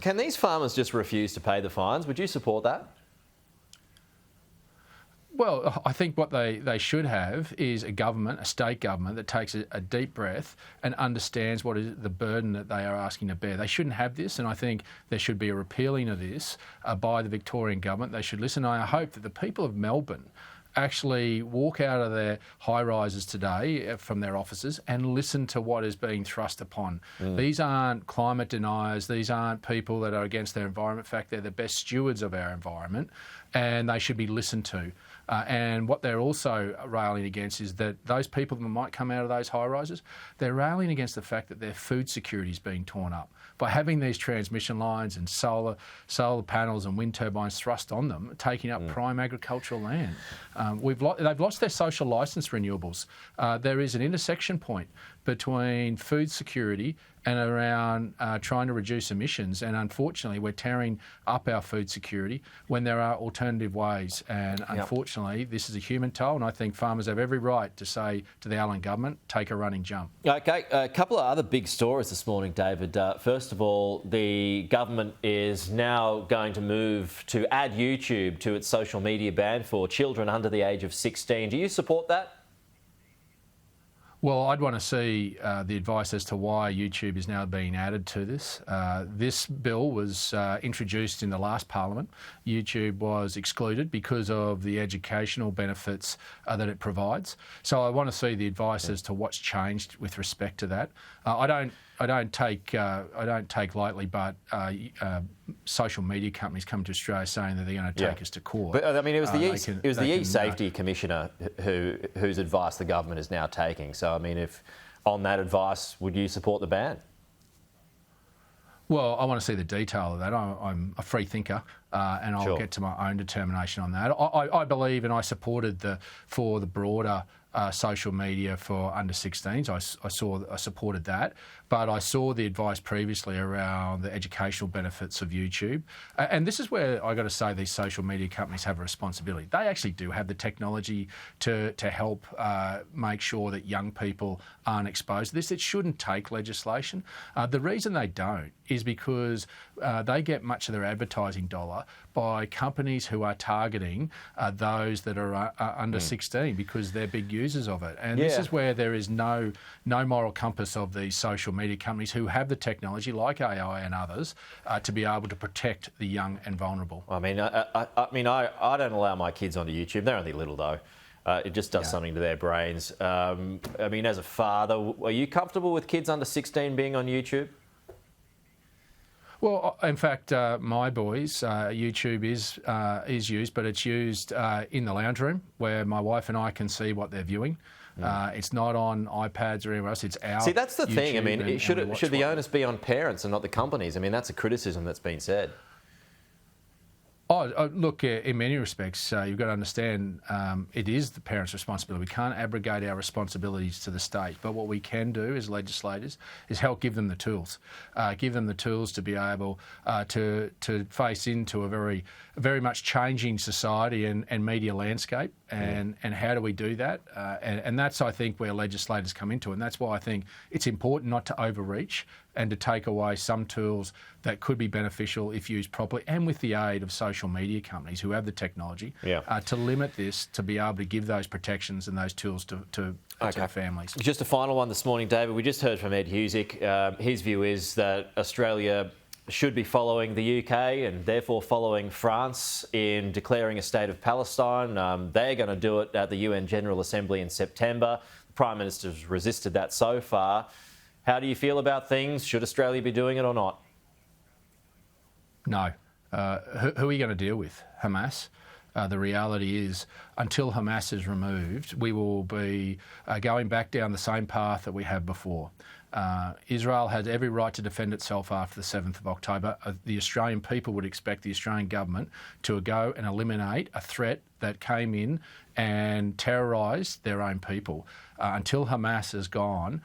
Can these farmers just refuse to pay the fines? Would you support that? Well, I think what they should have is a government, a state government, that takes a deep breath and understands what is the burden that they are asking to bear. They shouldn't have this, and I think there should be a repealing of this by the Victorian government. They should listen. I hope that the people of Melbourne actually walk out of their high-rises today from their offices and listen to what is being thrust upon. These aren't climate deniers. These aren't people that are against their environment. In fact, they're the best stewards of our environment, and they should be listened to. And what they're also railing against is that those people that might come out of those high-rises, they're railing against the fact that their food security is being torn up. By having these transmission lines and solar panels and wind turbines thrust on them, taking up prime agricultural land. They've lost their social licence renewables. There is an intersection point between food security and around trying to reduce emissions. And unfortunately, we're tearing up our food security when there are alternative ways. And unfortunately, this is a human toll. And I think farmers have every right to say to the Allen government, take a running jump. Okay, a couple of other big stories this morning, David. First of all, the government is now going to move to add YouTube to its social media ban for children under the age of 16. Do you support that? Well, I'd want to see the advice as to why YouTube is now being added to this. This bill was introduced in the last Parliament. YouTube was excluded because of the educational benefits that it provides. So I want to see the advice as to what's changed with respect to that. I don't take lightly, but social media companies come to Australia saying that they're going to take us to court. But I mean, it was the e-safety commissioner whose advice the government is now taking. So I mean, if on that advice, would you support the ban? Well, I want to see the detail of that. I'm a free thinker, and I'll get to my own determination on that. I believe, and I supported for the broader social media for under 16s. I supported that, but I saw the advice previously around the educational benefits of YouTube, and this is where I got to say these social media companies have a responsibility. They actually do have the technology to help make sure that young people aren't exposed to this. It shouldn't take legislation. The reason they don't is because they get much of their advertising dollar by companies who are targeting those that are under 16 because they're big users of it. And this is where there is no moral compass of these social media companies who have the technology, like AI and others, to be able to protect the young and vulnerable. I mean, I don't allow my kids onto YouTube. They're only little, though. It just does something to their brains. I mean, as a father, are you comfortable with kids under 16 being on YouTube? Well, in fact, my boys, YouTube is used, but it's used in the lounge room where my wife and I can see what they're viewing. It's not on iPads or anywhere else. It's our See, that's the YouTube thing. I mean, should the onus be on parents and not the companies? I mean, that's a criticism that's been said. Look, in many respects, you've got to understand it is the parents' responsibility. We can't abrogate our responsibilities to the state, but what we can do as legislators is help give them the tools. Give them the tools to be able to face into a very much changing society and media landscape. And how do we do that? And that's, I think, where legislators come into it. And that's why I think it's important not to overreach and to take away some tools that could be beneficial if used properly, and with the aid of social media companies who have the technology to limit this, to be able to give those protections and those tools to families. Just a final one this morning, David. We just heard from Ed Husick. His view is that Australia should be following the UK and therefore following France in declaring a state of Palestine. They're going to do it at the UN General Assembly in September. The Prime Minister's resisted that so far. How do you feel about things? Should Australia be doing it or not? No. Who are you going to deal with? Hamas? The reality is, until Hamas is removed, we will be going back down the same path that we have before. Israel has every right to defend itself after the 7th of October. The Australian people would expect the Australian government to go and eliminate a threat that came in and terrorised their own people. Until Hamas is gone,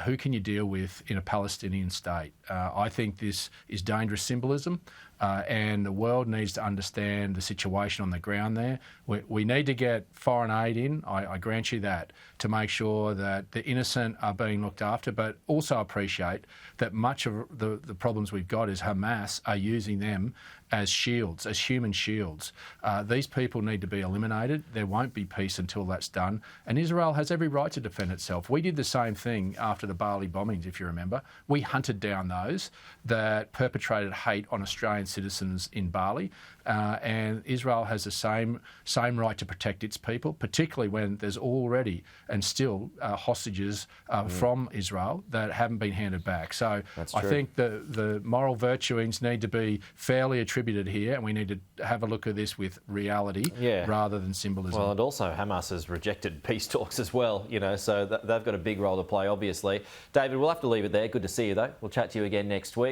who can you deal with in a Palestinian state? I think this is dangerous symbolism, and the world needs to understand the situation on the ground there. We need to get foreign aid in, I grant you that, to make sure that the innocent are being looked after, but also appreciate that much of the problems we've got is Hamas are using them as shields, as human shields. These people need to be eliminated. There won't be peace until that's done. And Israel has every right to defend itself. We did the same thing after the Bali bombings, if you remember. We hunted down those that perpetrated hate on Australian citizens in Bali. And Israel has the same right to protect its people, particularly when there's already and still hostages from Israel that haven't been handed back. So I think the moral virtuings need to be fairly attributed here, and we need to have a look at this with reality rather than symbolism. Well, and also Hamas has rejected peace talks as well, so they've got a big role to play, obviously. David, we'll have to leave it there. Good to see you, though. We'll chat to you again next week.